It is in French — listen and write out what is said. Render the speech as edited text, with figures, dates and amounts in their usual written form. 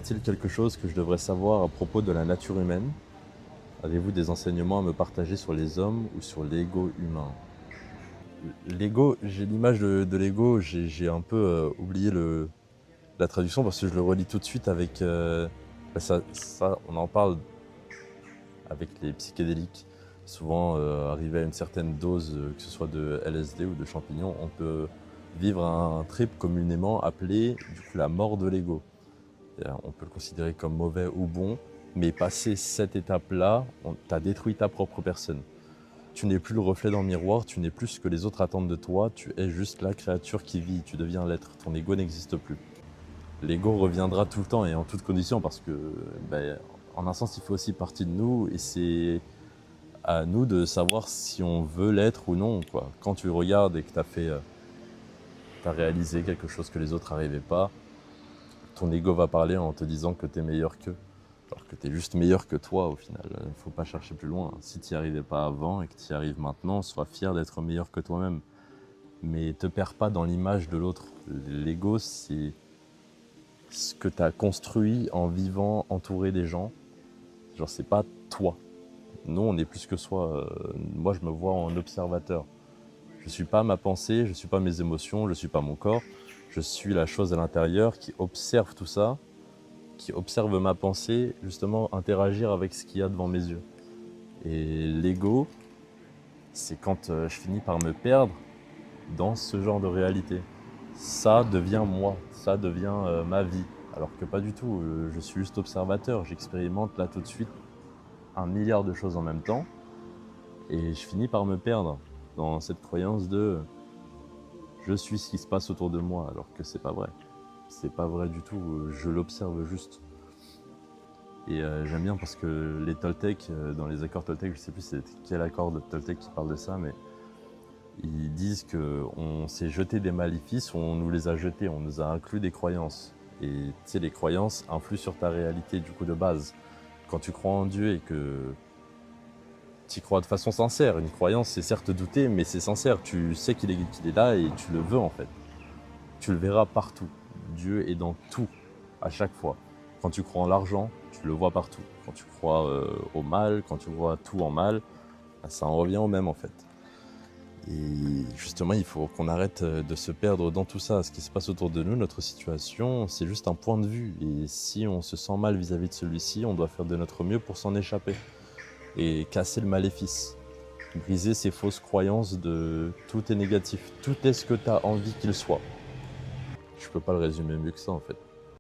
Y a-t-il quelque chose que je devrais savoir à propos de la nature humaine? Avez-vous des enseignements à me partager sur les hommes ou sur l'ego humain? L'ego, j'ai l'image de l'ego, j'ai un peu oublié la traduction parce que je le relis tout de suite avec... ça, on en parle avec les psychédéliques. Souvent, arrivé à une certaine dose, que ce soit de LSD ou de champignons, on peut vivre un trip communément appelé du coup, la mort de l'ego. On peut le considérer comme mauvais ou bon, mais passé cette étape-là, tu as détruit ta propre personne. Tu n'es plus le reflet dans le miroir, tu n'es plus ce que les autres attendent de toi, tu es juste la créature qui vit, tu deviens l'être, ton ego n'existe plus. L'ego reviendra tout le temps et en toutes conditions parce que, en un sens, il fait aussi partie de nous et c'est à nous de savoir si on veut l'être ou non, quoi. Quand tu regardes et que t'as réalisé quelque chose que les autres n'arrivaient pas, ton ego va parler en te disant que tu es meilleur qu'eux. Alors que tu es juste meilleur que toi au final. Il ne faut pas chercher plus loin. Si tu n'y arrivais pas avant et que tu y arrives maintenant, sois fier d'être meilleur que toi-même. Mais te perds pas dans l'image de l'autre. L'ego, c'est ce que tu as construit en vivant entouré des gens. Genre, c'est pas toi. Nous, on est plus que soi. Moi, je me vois en observateur. Je ne suis pas ma pensée, je ne suis pas mes émotions, je ne suis pas mon corps. Je suis la chose à l'intérieur qui observe tout ça, qui observe ma pensée, justement interagir avec ce qu'il y a devant mes yeux. Et l'ego, c'est quand je finis par me perdre dans ce genre de réalité. Ça devient moi, ça devient ma vie. Alors que pas du tout, je suis juste observateur, j'expérimente là tout de suite un milliard de choses en même temps et je finis par me perdre dans cette croyance de je suis ce qui se passe autour de moi alors que c'est pas vrai. C'est pas vrai du tout, je l'observe juste. Et j'aime bien parce que les Toltecs, dans les accords Toltecs, je sais plus c'est quel accord de Toltec qui parle de ça, mais ils disent qu'on s'est jeté des maléfices, on nous les a jetés, on nous a inclus des croyances. Et tu sais, les croyances influent sur ta réalité du coup de base. Quand tu crois en Dieu et que tu y crois de façon sincère, une croyance c'est certes douter, mais c'est sincère, tu sais qu'il est là et tu le veux en fait. Tu le verras partout. Dieu est dans tout, à chaque fois. Quand tu crois en l'argent, tu le vois partout. Quand tu crois au mal, quand tu vois tout en mal, ça en revient au même en fait. Et justement, il faut qu'on arrête de se perdre dans tout ça. Ce qui se passe autour de nous, notre situation, c'est juste un point de vue. Et si on se sent mal vis-à-vis de celui-ci, on doit faire de notre mieux pour s'en échapper. Et casser le maléfice. Briser ces fausses croyances de tout est négatif. Tout est ce que tu as envie qu'il soit. Je peux pas le résumer mieux que ça en fait.